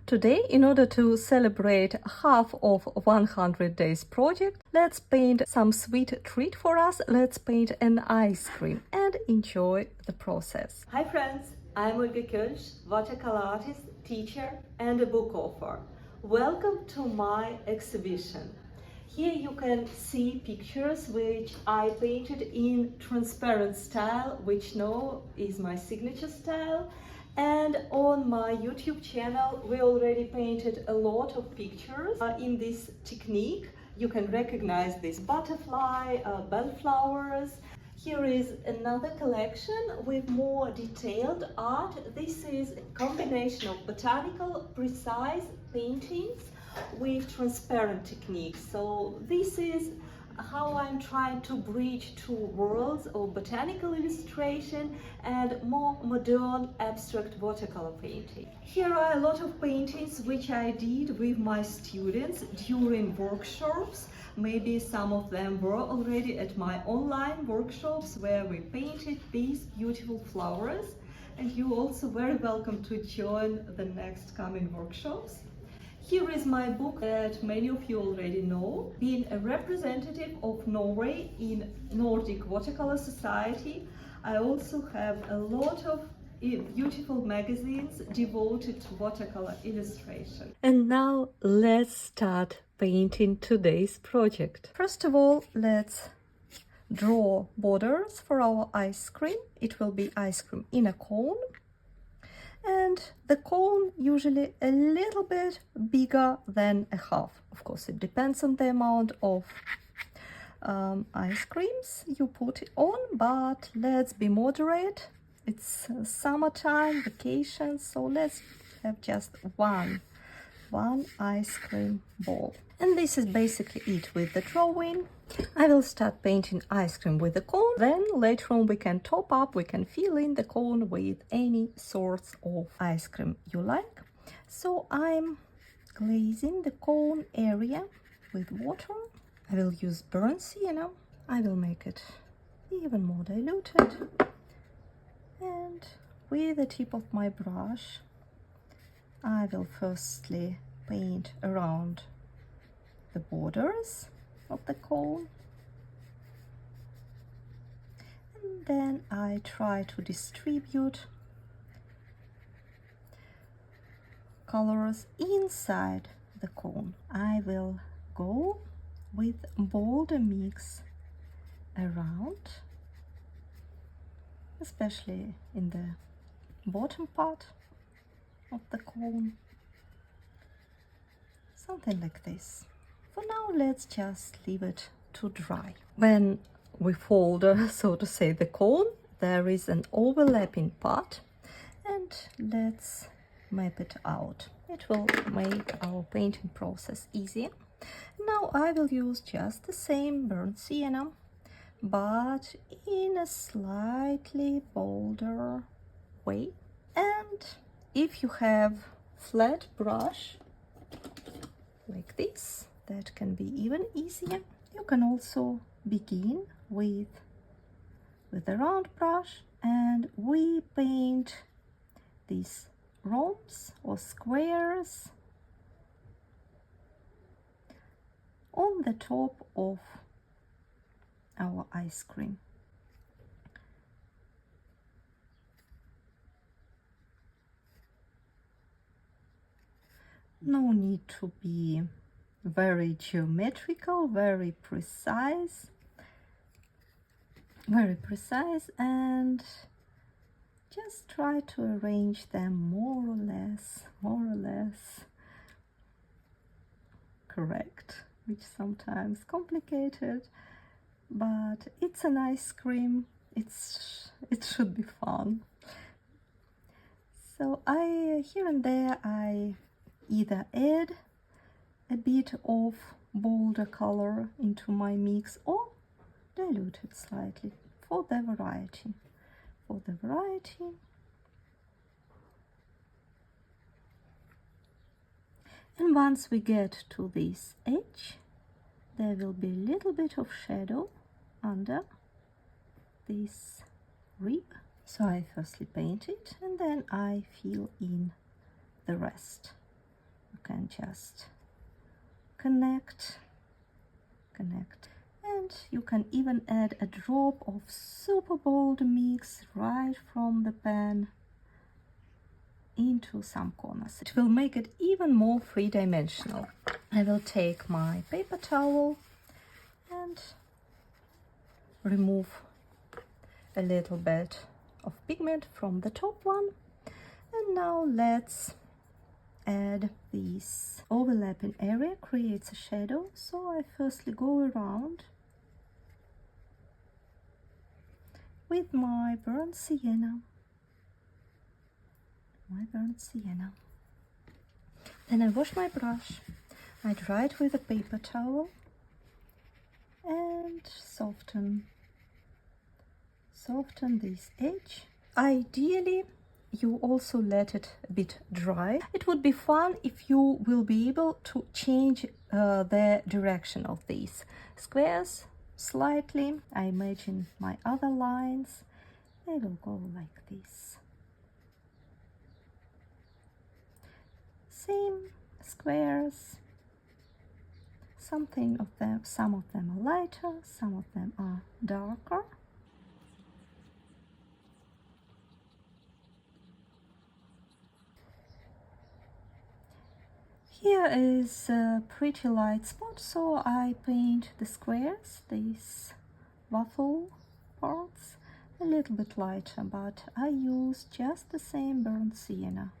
Today, in order to celebrate half of 100 days project, let's paint some sweet treat for us. Let's paint an ice cream and enjoy the process. Hi friends, I'm Olga Koelsch, watercolor artist, teacher and a book author. Welcome to my exhibition. Here you can see pictures which I painted in transparent style, which now is my signature style. And on my YouTube channel we already painted a lot of pictures in this technique. You can recognize this butterfly, bellflowers. Here is another collection with more detailed art. This is a combination of botanical precise paintings with transparent techniques. So this is how I'm trying to bridge two worlds of botanical illustration and more modern abstract watercolor painting. Here are a lot of paintings which I did with my students during workshops. Maybe some of them were already at my online workshops where we painted these beautiful flowers, and you're also very welcome to join the next coming workshops. Here is my book that many of you already know. Being a representative of Norway in Nordic Watercolor Society, I also have a lot of beautiful magazines devoted to watercolor illustration. And now let's start painting today's project. First of all, let's draw borders for our ice cream. It will be ice cream in a cone. And the cone usually a little bit bigger than a half. Of course, it depends on the amount of ice creams you put it on, but let's be moderate. It's summertime, vacation, so let's have just one ice cream ball. And this is basically it with the drawing. I will start painting ice cream with the cone. Then later on we can top up, we can fill in the cone with any sorts of ice cream you like. So I'm glazing the cone area with water. I will use burnt sienna. I will make it even more diluted. And with the tip of my brush, I will firstly paint around the borders of the cone, and then I try to distribute colors inside the cone. I will go with bolder mix around, especially in the bottom part of the cone, something like this. For now, let's just leave it to dry. When we fold, so to say, the cone, there is an overlapping part, and let's map it out. It will make our painting process easier. Now I will use just the same burnt sienna, but in a slightly bolder way. And if you have flat brush like this, that can be even easier. You can also begin with a round brush, and we paint these rhombs or squares on the top of our ice cream. No need to be very geometrical, very precise, and just try to arrange them more or less correct, which sometimes complicated, but it's an ice cream, it should be fun. So here and there I either add a bit of bolder color into my mix or dilute it slightly for the variety. And once we get to this edge, there will be a little bit of shadow under this rib. So I firstly paint it and then I fill in the rest. just connect, and you can even add a drop of super bold mix right from the pen into some corners. It will make it even more three-dimensional. I will take my paper towel and remove a little bit of pigment from the top one, and now let's add this overlapping area, creates a shadow. So I firstly go around with my burnt sienna. Then I wash my brush, I dry it with a paper towel and soften this edge. Ideally, you also let it a bit dry. It would be fun if you will be able to change the direction of these squares slightly. I imagine my other lines, they will go like this. Same squares. Some of them are lighter, some of them are darker. Here is a pretty light spot, so I paint the squares, these waffle parts, a little bit lighter, but I use just the same burnt sienna.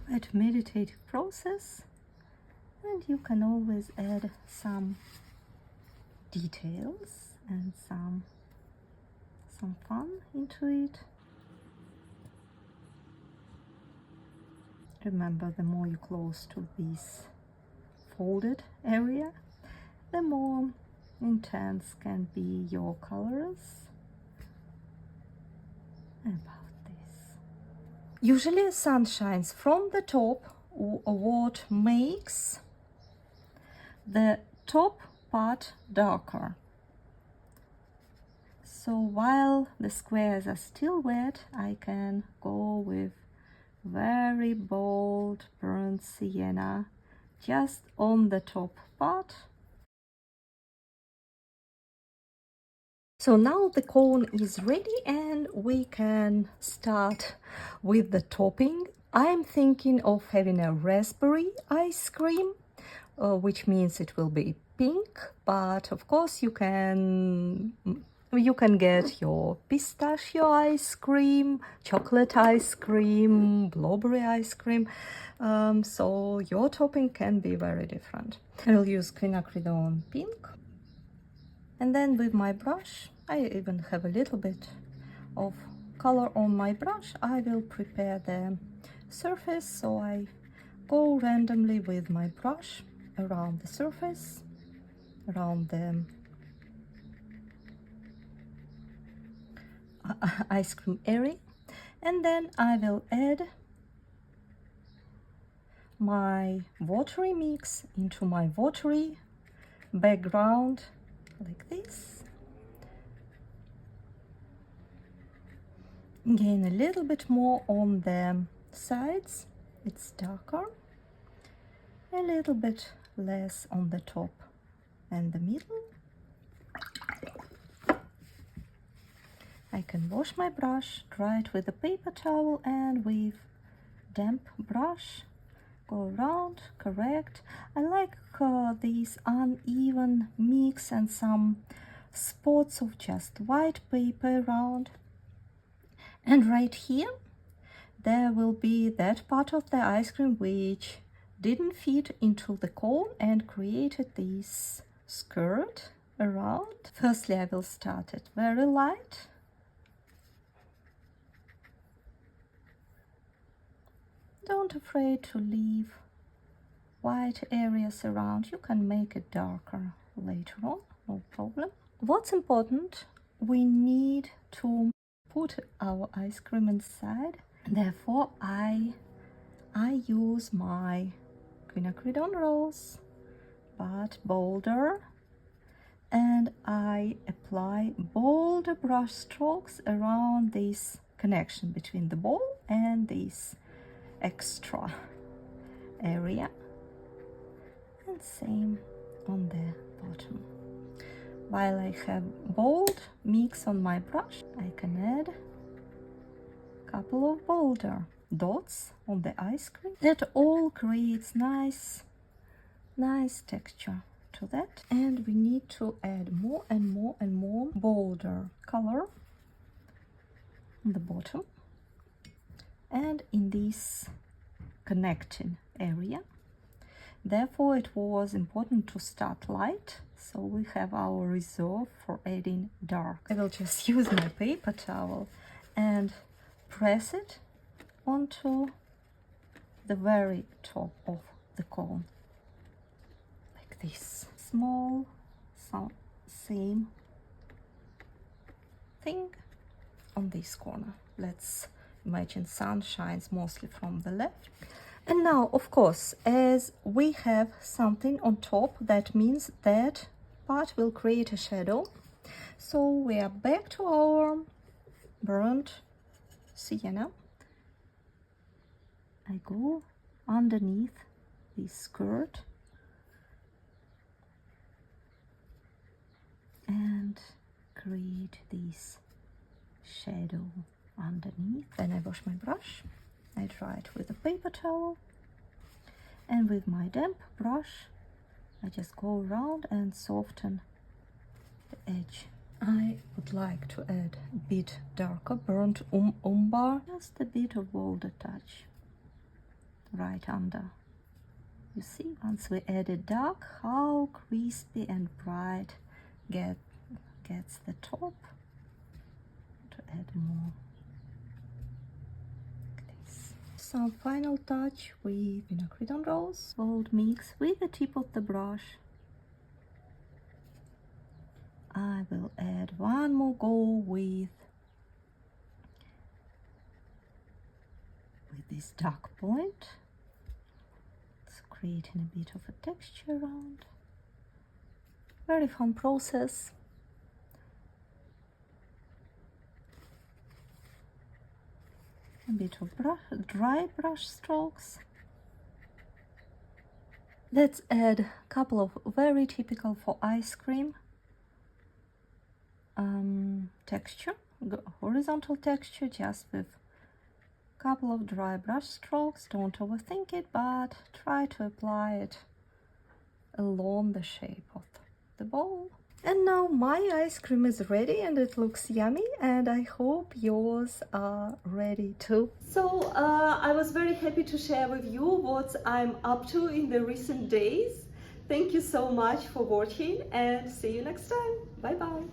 Quite a meditative process, and you can always add some details and some fun into it. Remember, the more you're close to this folded area, the more intense can be your colors. About this. Usually sun shines from the top, what makes the top part darker. So while the squares are still wet, I can go with very bold burnt sienna just on the top part. So now the cone is ready and we can start with the topping. I'm thinking of having a raspberry ice cream, which means it will be pink, but of course you can get your pistachio ice cream, chocolate ice cream, blueberry ice cream, so your topping can be very different. I will use quinacridone pink, and then with my brush, I even have a little bit of color on my brush. I will prepare the surface, so I go randomly with my brush around the surface, around the ice cream area, and then I will add my watery mix into my watery background like this. Again, a little bit more on the sides, it's darker, a little bit less on the top and the middle. I can wash my brush, dry it with a paper towel, and with damp brush go around, correct. I like this uneven mix and some spots of just white paper around. And right here there will be that part of the ice cream which didn't fit into the cone and created this skirt around. Firstly, I will start it very light. Don't afraid to leave white areas around. You can make it darker later on, no problem. What's important, we need to put our ice cream inside. Therefore, I use my quinacridone rose, but bolder, and I apply bolder brush strokes around this connection between the ball and this extra area. and same on the bottom. While I have bold mix on my brush, I can add a couple of bolder dots on the ice cream. That all creates nice texture to that. And we need to add more and more and more bolder color on the bottom and in this connecting area. Therefore, it was important to start light, so we have our reserve for adding dark. I will just use my paper towel and press it onto the very top of the cone, like this. Small, same thing on this corner. Let's imagine sun shines mostly from the left. And now, of course, as we have something on top, that means that part will create a shadow. So we are back to our burnt sienna. I go underneath this skirt and create this shadow underneath. Then I wash my brush. I dry it with a paper towel, and with my damp brush I just go around and soften the edge. I would like to add a bit darker burnt umber, just a bit of bolder touch right under. You see, once we added dark, how crispy and bright gets the top. To add more. Some final touch with quinacridone rose, bold mix with the tip of the brush. I will add one more go with this dark point. It's creating a bit of a texture around. Very fun process. A bit of dry brush strokes. Let's add a couple of very typical for ice cream texture, horizontal texture, just with a couple of dry brush strokes. Don't overthink it, but try to apply it along the shape of the bowl. And now my ice cream is ready and it looks yummy, and I hope yours are ready too. So I was very happy to share with you what I'm up to in the recent days. Thank you so much for watching and see you next time. Bye bye.